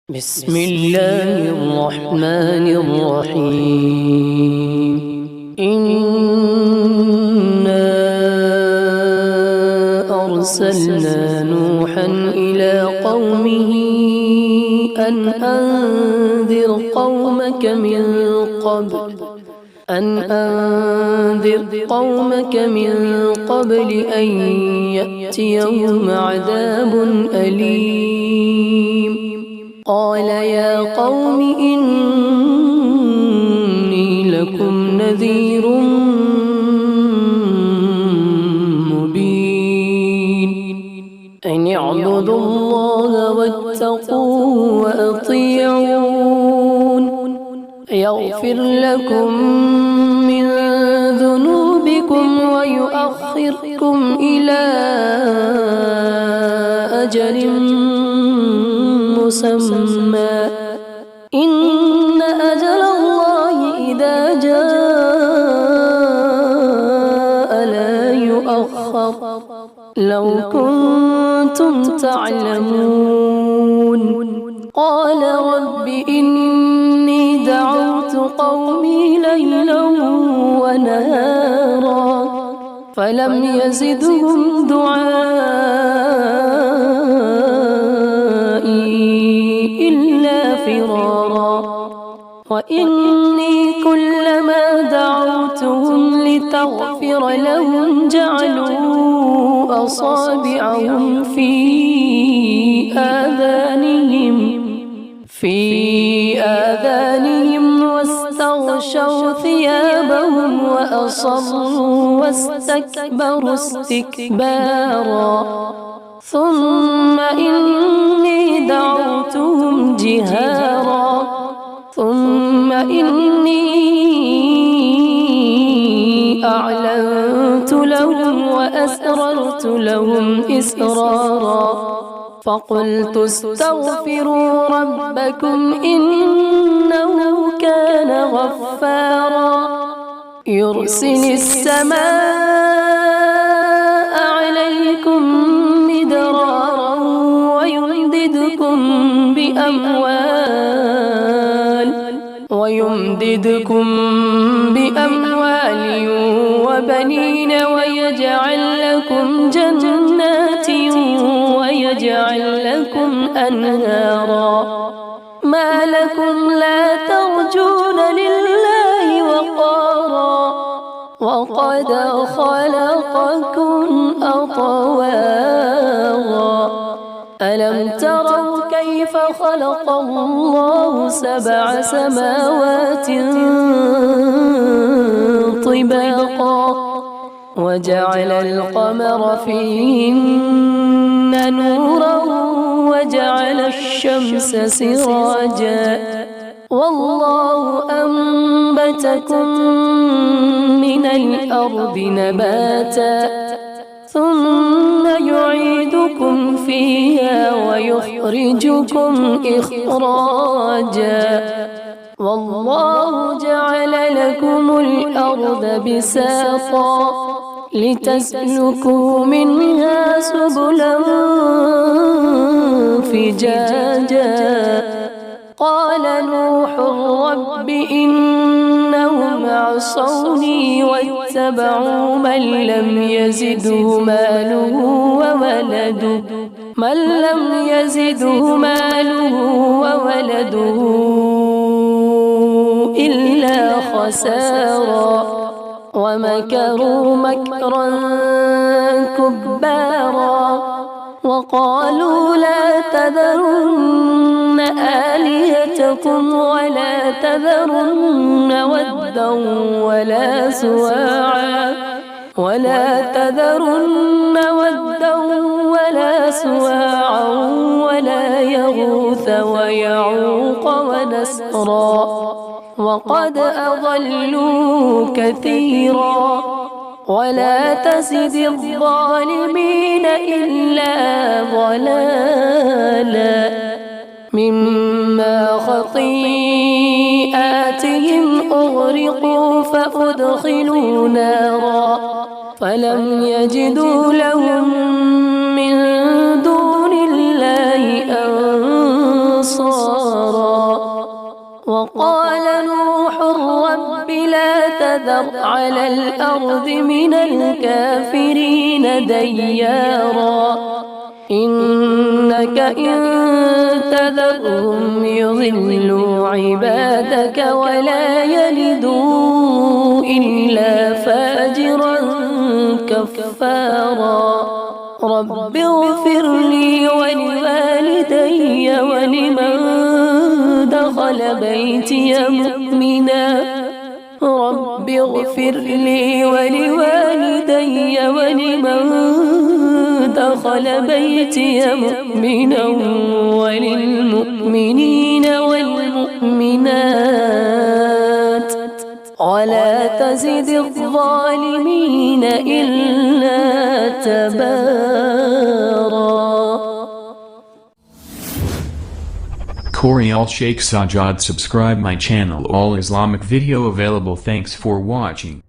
بسم الله الرحمن الرحيم. إنا أرسلنا نوحا إلى قومه أن أنذر قومك من قبل أن يأتيهم عذاب أليم. قال يا قوم إني لكم نذير مبين أن اعبدوا الله واتقوه وأطيعون يغفر لكم من ذنوبكم ويؤخركم إلى أجل مسمى إن أجل الله إذا جاء لا يؤخر لو كنتم تعلمون. قال رب إني دعوت قومي ليلا ونهارا فلم يزدهم دعائي إلا فرارا. وإني كلما دعوتهم لتغفر لهم جعلوا أصابعهم في آذانهم واستغشوا ثيابهم وأصروا واستكبروا استكبارا. ثم إني دعوتهم جهارا ثم إني أعلنت لهم وأسررت لهم إسرارا. فقلت استغفروا ربكم إنه كان غفارا يرسل السماء عليكم مدرارا ويمددكم بأموال وبنين ويجعل لكم جنات ويجعل لكم أنهارا. ما لكم لا ترجون لله وقارا وقد خلقكم أطوارا. ألم تروا كيف خلق الله 7 سماوات طباقا وجعل القمر فيهن نورا وجعل الشمس سراجا والله أنبتكم من الأرض نباتا ثم يعيدكم فيها ويخرجكم إخراجا. والله جعل لكم الأرض بساطا لتسلكوا منها سبلا فجاجا. قال نوح رب إنهم عصوني واتبعوا من لم يزده ماله وولده إلا خسارا. ومكروا مكرا كبارا وقالوا لا تذرن آلهتكم ولا تذرن ودا ولا سواعا ولا يغوث ويعوق ونسرا وقد أضلوا كثيرا. ولا تزد الظالمين إلا ضلالا. مما خطيئاتهم أغرقوا فأدخلوا نارا فلم يجدوا لهم من دون الله أنصارا. وقال نوح رب لا تذر على الأرض من الكافرين ديارا إنك إن تذرهم يضلوا عبادك ولا يلدوا إلا فاجرا كفارا رب اغفر لي ولوالدي ولمن دخل بيتي مؤمنا رب اغفر لي ولوالدي ولمن دخل بيتي مؤمنا وللمؤمنين والمؤمنات ولا تزد الظالمين إلا تبارا. Corey Al Sheikh Sajjad. Subscribe my channel. All Islamic video available. Thanks for watching.